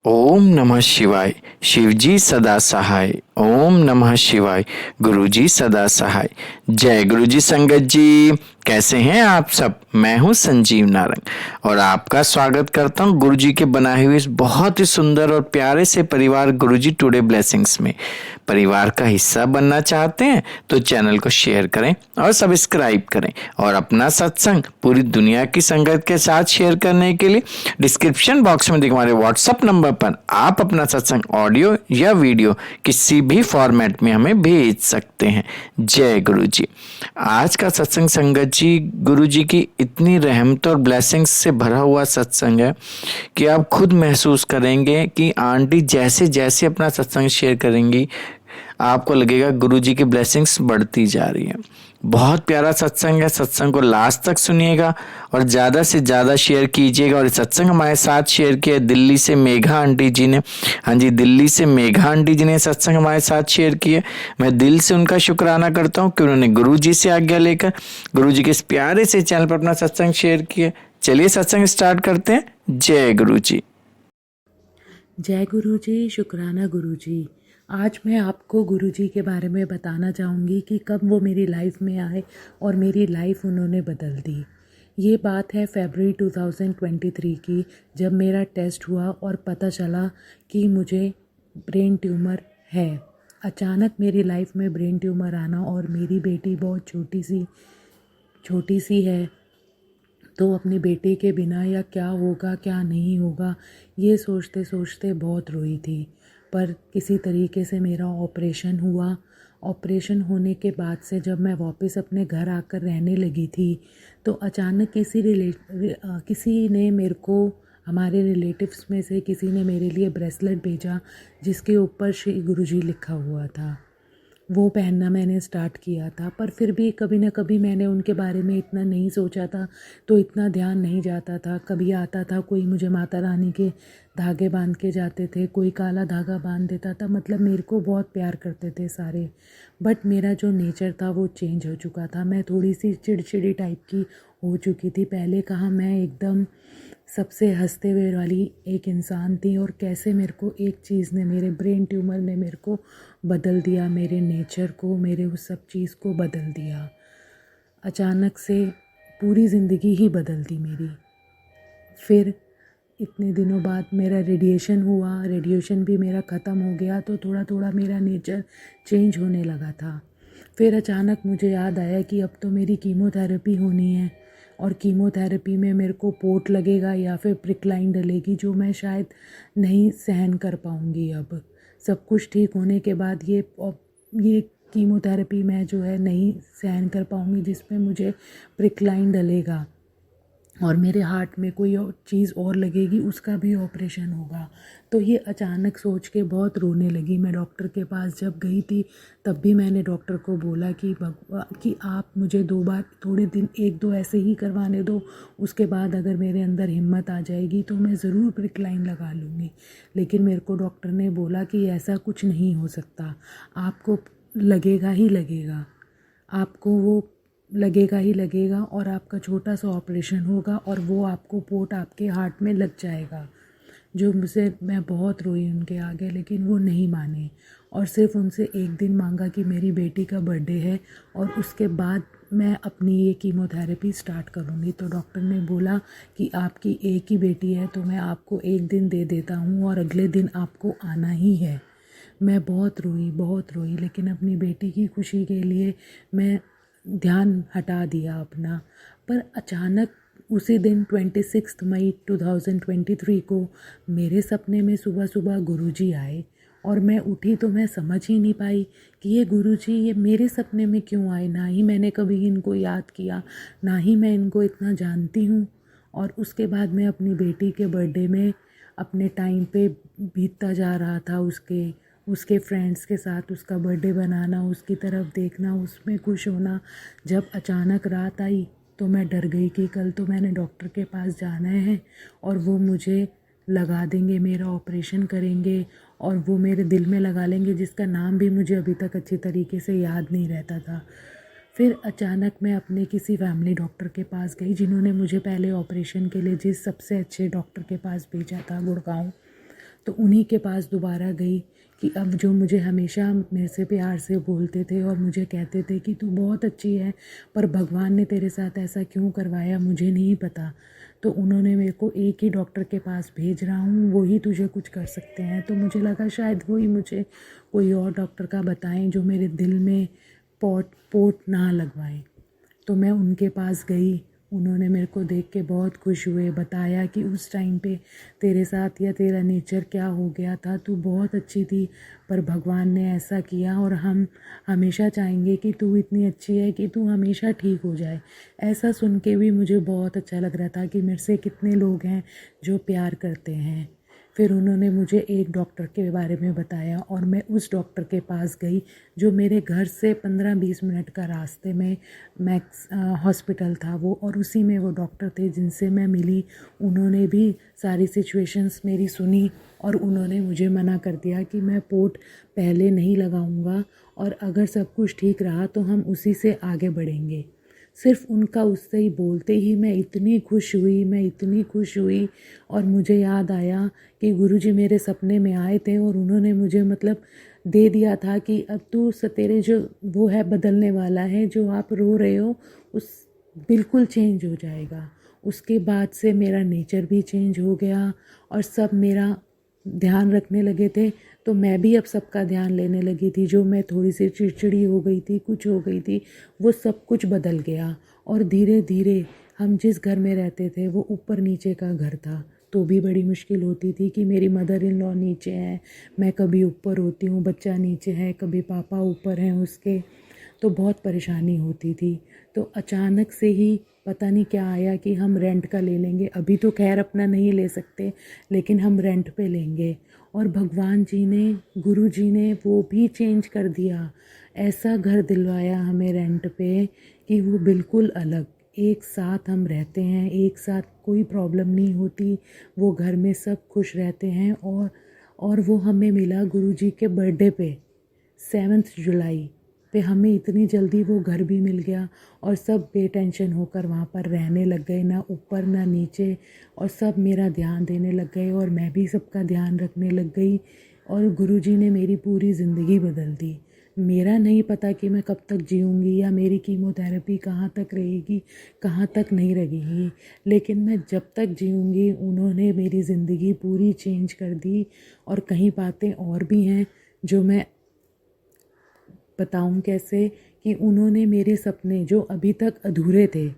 ओम नमः शिवाय। शिवजी सदा सहाय। ओम नमः शिवाय। गुरुजी सदा सहाय। जय गुरुजी संगत जी। कैसे हैं आप सब? मैं हूं संजीव नारंग और आपका स्वागत करता हूं गुरुजी के बनाए हुए इस बहुत ही सुंदर और प्यारे से परिवार गुरुजी टुडे ब्लेसिंग्स में। परिवार का हिस्सा बनना चाहते हैं तो चैनल को शेयर करें और सब्सक्राइब करें और अपना सत्संग पूरी दुनिया की संगत के साथ शेयर करने के लिए डिस्क्रिप्शन बॉक्स में दिखे हमारे व्हाट्सएप नंबर पर आप अपना सत्संग ऑडियो या वीडियो किसी भी फॉर्मेट में हमें भेज सकते हैं। जय गुरु जी। आज का सत्संग संगत जी गुरु जी की इतनी रहमत और ब्लेसिंग्स से भरा हुआ सत्संग है कि आप खुद महसूस करेंगे कि आंटी जैसे जैसे अपना सत्संग शेयर करेंगी आपको लगेगा गुरुजी की ब्लेसिंग्स बढ़ती जा रही है। बहुत प्यारा सत्संग है। सत्संग को लास्ट तक सुनिएगा और ज़्यादा से ज़्यादा शेयर कीजिएगा। और सत्संग हमारे साथ शेयर किया दिल्ली से मेघा आंटी जी ने। हाँ जी, दिल्ली से मेघा आंटी जी ने सत्संग हमारे साथ शेयर किया। मैं दिल से उनका शुक्राना करता हूँ कि उन्होंने गुरुजी से आज्ञा लेकर गुरुजी के इस प्यारे से चैनल पर अपना सत्संग शेयर किया। चलिए सत्संग स्टार्ट करते हैं। जय गुरु जी। जय गुरु जी। शुक्राना गुरु जी। आज मैं आपको गुरु जी के बारे में बताना चाहूँगी कि कब वो मेरी लाइफ में आए और मेरी लाइफ उन्होंने बदल दी। ये बात है फरवरी 2023 की, जब मेरा टेस्ट हुआ और पता चला कि मुझे ब्रेन ट्यूमर है। अचानक मेरी लाइफ में ब्रेन ट्यूमर आना और मेरी बेटी बहुत छोटी सी है, तो अपनी बेटी के बिना या क्या होगा क्या नहीं होगा ये सोचते सोचते बहुत रोई थी। पर किसी तरीके से मेरा ऑपरेशन हुआ। ऑपरेशन होने के बाद से जब मैं वापस अपने घर आकर रहने लगी थी तो अचानक किसी ने मेरे को, हमारे रिलेटिव्स में से किसी ने मेरे लिए ब्रेसलेट भेजा जिसके ऊपर श्री गुरुजी लिखा हुआ था। वो पहनना मैंने स्टार्ट किया था, पर फिर भी कभी ना कभी मैंने उनके बारे में इतना नहीं सोचा था, तो इतना ध्यान नहीं जाता था। कभी आता था कोई मुझे माता रानी के धागे बांध के जाते थे, कोई काला धागा बांध देता था, मतलब मेरे को बहुत प्यार करते थे सारे। बट मेरा जो नेचर था वो चेंज हो चुका था। मैं थोड़ी सी चिड़चिड़ी टाइप की हो चुकी थी। पहले कहाँ मैं एकदम सबसे हंसते हुए वाली एक इंसान थी, और कैसे मेरे को एक चीज़ ने, मेरे ब्रेन ट्यूमर ने मेरे को बदल दिया, मेरे नेचर को, मेरे उस सब चीज़ को बदल दिया। अचानक से पूरी ज़िंदगी ही बदल दी मेरी। फिर इतने दिनों बाद मेरा रेडिएशन हुआ। रेडिएशन भी मेरा ख़त्म हो गया तो थोड़ा थोड़ा मेरा नेचर चेंज होने लगा था। फिर अचानक मुझे याद आया कि अब तो मेरी कीमोथेरेपी होनी है, और कीमोथेरेपी में मेरे को पोर्ट लगेगा या फिर प्रिकलाइन डलेगी, जो मैं शायद नहीं सहन कर पाऊँगी। अब सब कुछ ठीक होने के बाद ये कीमोथेरेपी मैं जो है नहीं सहन कर पाऊँगी, जिसमें मुझे प्रिकलाइन डलेगा और मेरे हार्ट में कोई और चीज़ और लगेगी, उसका भी ऑपरेशन होगा। तो ये अचानक सोच के बहुत रोने लगी। मैं डॉक्टर के पास जब गई थी तब भी मैंने डॉक्टर को बोला कि आप मुझे 2 बार, थोड़े दिन 1-2 ऐसे ही करवाने दो, उसके बाद अगर मेरे अंदर हिम्मत आ जाएगी तो मैं ज़रूर प्रिकलाइन लगा लूँगी। लेकिन मेरे को डॉक्टर ने बोला कि ऐसा कुछ नहीं हो सकता, आपको लगेगा ही लगेगा, आपको वो लगेगा ही लगेगा, और आपका छोटा सा ऑपरेशन होगा और वो आपको पोर्ट आपके हार्ट में लग जाएगा। जो मुझे, मैं बहुत रोई उनके आगे, लेकिन वो नहीं माने, और सिर्फ उनसे एक दिन मांगा कि मेरी बेटी का बर्थडे है और उसके बाद मैं अपनी ये कीमोथेरेपी स्टार्ट करूँगी। तो डॉक्टर ने बोला कि आपकी एक ही बेटी है तो मैं आपको एक दिन दे देता हूँ और अगले दिन आपको आना ही है। मैं बहुत रोई, लेकिन अपनी बेटी की खुशी के लिए मैं ध्यान हटा दिया अपना। पर अचानक उसी दिन 26 मई 2023 को मेरे सपने में सुबह सुबह गुरुजी आए, और मैं उठी तो मैं समझ ही नहीं पाई कि ये गुरुजी ये मेरे सपने में क्यों आए। ना ही मैंने कभी इनको याद किया, ना ही मैं इनको इतना जानती हूँ। और उसके बाद मैं अपनी बेटी के बर्थडे में अपने टाइम पे बीतता जा रहा था, उसके फ्रेंड्स के साथ उसका बर्थडे बनाना, उसकी तरफ देखना, उसमें खुश होना। जब अचानक रात आई तो मैं डर गई कि कल तो मैंने डॉक्टर के पास जाना है और वो मुझे लगा देंगे, मेरा ऑपरेशन करेंगे, और वो मेरे दिल में लगा लेंगे जिसका नाम भी मुझे अभी तक अच्छी तरीके से याद नहीं रहता था। फिर अचानक मैं अपने किसी फैमिली डॉक्टर के पास गई, जिन्होंने मुझे पहले ऑपरेशन के लिए जिस सबसे अच्छे डॉक्टर के पास भेजा था, गुड़गांव। तो उन्हीं के पास दोबारा गई कि अब जो मुझे हमेशा मेरे से प्यार से बोलते थे और मुझे कहते थे कि तू बहुत अच्छी है, पर भगवान ने तेरे साथ ऐसा क्यों करवाया मुझे नहीं पता। तो उन्होंने मेरे को एक ही डॉक्टर के पास भेज रहा हूँ, वही तुझे कुछ कर सकते हैं। तो मुझे लगा शायद वही मुझे कोई और डॉक्टर का बताएं जो मेरे दिल में पोट ना लगवाएं। तो मैं उनके पास गई, उन्होंने मेरे को देख के बहुत खुश हुए, बताया कि उस टाइम पे तेरे साथ या तेरा नेचर क्या हो गया था, तू बहुत अच्छी थी पर भगवान ने ऐसा किया और हम हमेशा चाहेंगे कि तू इतनी अच्छी है कि तू हमेशा ठीक हो जाए। ऐसा सुन के भी मुझे बहुत अच्छा लग रहा था कि मेरे से कितने लोग हैं जो प्यार करते हैं। फिर उन्होंने मुझे एक डॉक्टर के बारे में बताया और मैं उस डॉक्टर के पास गई जो मेरे घर से 15-20 मिनट का रास्ते में मैक्स हॉस्पिटल था वो, और उसी में वो डॉक्टर थे जिनसे मैं मिली। उन्होंने भी सारी सिचुएशंस मेरी सुनी और उन्होंने मुझे मना कर दिया कि मैं पोट पहले नहीं लगाऊंगा और अगर सब कुछ ठीक रहा तो हम उसी से आगे बढ़ेंगे। सिर्फ उनका उससे ही बोलते ही मैं इतनी खुश हुई और मुझे याद आया कि गुरुजी मेरे सपने में आए थे और उन्होंने मुझे मतलब दे दिया था कि अब तू तेरे जो वो है बदलने वाला है, जो आप रो रहे हो उस बिल्कुल चेंज हो जाएगा। उसके बाद से मेरा नेचर भी चेंज हो गया और सब मेरा ध्यान रखने लगे थे। तो मैं भी अब सबका ध्यान लेने लगी थी। जो मैं थोड़ी सी चिड़चिड़ी हो गई थी, कुछ हो गई थी, वो सब कुछ बदल गया। और धीरे धीरे हम जिस घर में रहते थे वो ऊपर नीचे का घर था, तो भी बड़ी मुश्किल होती थी कि मेरी मदर इन लॉ नीचे हैं, मैं कभी ऊपर होती हूँ, बच्चा नीचे है, कभी पापा ऊपर हैं उसके, तो बहुत परेशानी होती थी। तो अचानक से ही पता नहीं क्या आया कि हम रेंट का ले लेंगे। अभी तो खैर अपना नहीं ले सकते, लेकिन हम रेंट पे लेंगे। और भगवान जी ने, गुरु जी ने वो भी चेंज कर दिया। ऐसा घर दिलवाया हमें रेंट पे कि वो बिल्कुल अलग, एक साथ हम रहते हैं, एक साथ कोई प्रॉब्लम नहीं होती, वो घर में सब खुश रहते हैं। और वो हमें मिला गुरु जी के बर्थडे पे 7 जुलाई पे, हमें इतनी जल्दी वो घर भी मिल गया और सब बेटेंशन होकर वहाँ पर रहने लग गए, ना ऊपर ना नीचे, और सब मेरा ध्यान देने लग गए और मैं भी सबका ध्यान रखने लग गई। और गुरुजी ने मेरी पूरी ज़िंदगी बदल दी। मेरा नहीं पता कि मैं कब तक जीऊँगी या मेरी कीमोथेरेपी कहाँ तक रहेगी, कहाँ तक नहीं रहेगी, लेकिन मैं जब तक जीऊँगी उन्होंने मेरी ज़िंदगी पूरी चेंज कर दी। और कई बातें और भी हैं जो मैं बताऊं कैसे, कि उन्होंने मेरे सपने जो अभी तक अधूरे थे,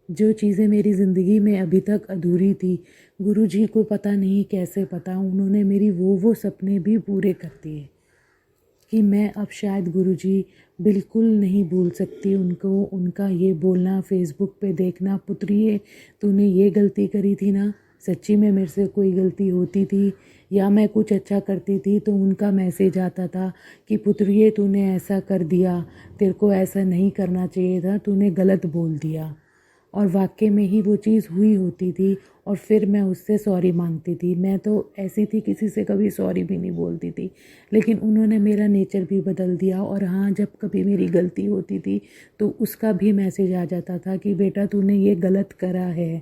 जो चीज़ें मेरी ज़िंदगी में अभी तक अधूरी थी, गुरुजी को पता नहीं कैसे पता, उन्होंने मेरी वो सपने भी पूरे कर दिए कि मैं अब शायद गुरुजी बिल्कुल नहीं भूल सकती उनको। उनका ये बोलना फेसबुक पे देखना, पुत्रिये तूने ये गलती करी थी ना, सच्ची में मेरे से कोई गलती होती थी या मैं कुछ अच्छा करती थी तो उनका मैसेज आता था कि पुत्रिये तूने ऐसा कर दिया, तेरे को ऐसा नहीं करना चाहिए था, तूने गलत बोल दिया। और वाकई में ही वो चीज़ हुई होती थी और फिर मैं उससे सॉरी मांगती थी। मैं तो ऐसी थी, किसी से कभी सॉरी भी नहीं बोलती थी, लेकिन उन्होंने मेरा नेचर भी बदल दिया। और हाँ, जब कभी मेरी गलती होती थी तो उसका भी मैसेज आ जाता था कि बेटा तूने ये गलत करा है।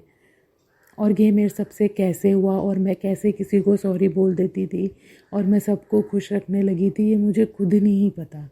और ये मेरे सबसे कैसे हुआ और मैं कैसे किसी को सॉरी बोल देती थी और मैं सबको खुश रखने लगी थी, ये मुझे खुद नहीं पता।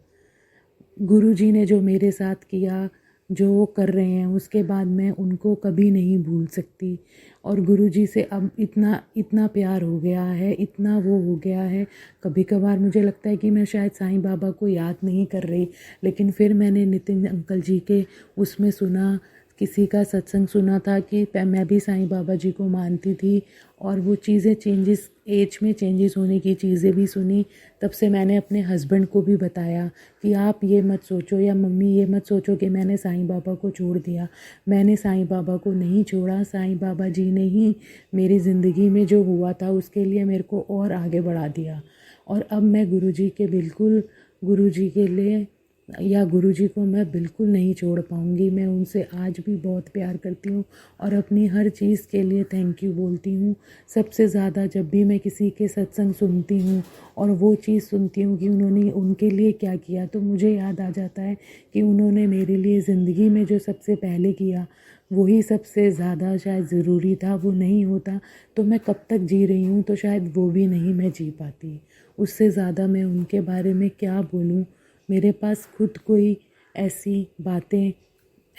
गुरुजी ने जो मेरे साथ किया, जो वो कर रहे हैं, उसके बाद मैं उनको कभी नहीं भूल सकती। और गुरुजी से अब इतना इतना प्यार हो गया है, इतना वो हो गया है, कभी कभार मुझे लगता है कि मैं शायद साईं बाबा को याद नहीं कर रही। लेकिन फिर मैंने नितिन अंकल जी के उसमें सुना, किसी का सत्संग सुना था कि मैं भी साईं बाबा जी को मानती थी और वो चीज़ें चेंजेस, एज में चेंजेस होने की चीज़ें भी सुनी। तब से मैंने अपने हस्बैंड को भी बताया कि आप ये मत सोचो या मम्मी ये मत सोचो कि मैंने साईं बाबा को छोड़ दिया। मैंने साईं बाबा को नहीं छोड़ा, साईं बाबा जी ने ही मेरी ज़िंदगी में जो हुआ था उसके लिए मेरे को और आगे बढ़ा दिया। और अब मैं गुरुजी के बिल्कुल, गुरुजी के लिए या गुरुजी को मैं बिल्कुल नहीं छोड़ पाऊँगी। मैं उनसे आज भी बहुत प्यार करती हूँ और अपनी हर चीज़ के लिए थैंक यू बोलती हूँ। सबसे ज़्यादा जब भी मैं किसी के सत्संग सुनती हूँ और वो चीज़ सुनती हूँ कि उन्होंने उनके लिए क्या किया, तो मुझे याद आ जाता है कि उन्होंने मेरे लिए ज़िंदगी में जो सबसे पहले किया वही सबसे ज़्यादा शायद ज़रूरी था। वो नहीं होता तो मैं कब तक जी रही हूँ, तो शायद वो भी नहीं मैं जी पाती। उससे ज़्यादा मैं उनके बारे में क्या बोलूँ। मेरे पास खुद कोई ऐसी बातें,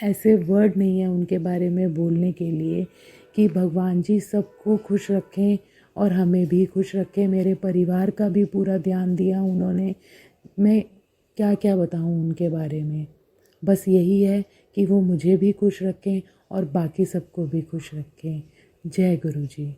ऐसे वर्ड नहीं है उनके बारे में बोलने के लिए कि भगवान जी सबको खुश रखें और हमें भी खुश रखें। मेरे परिवार का भी पूरा ध्यान दिया उन्होंने। मैं क्या क्या बताऊँ उनके बारे में। बस यही है कि वो मुझे भी खुश रखें और बाकी सबको भी खुश रखें। जय गुरु जी।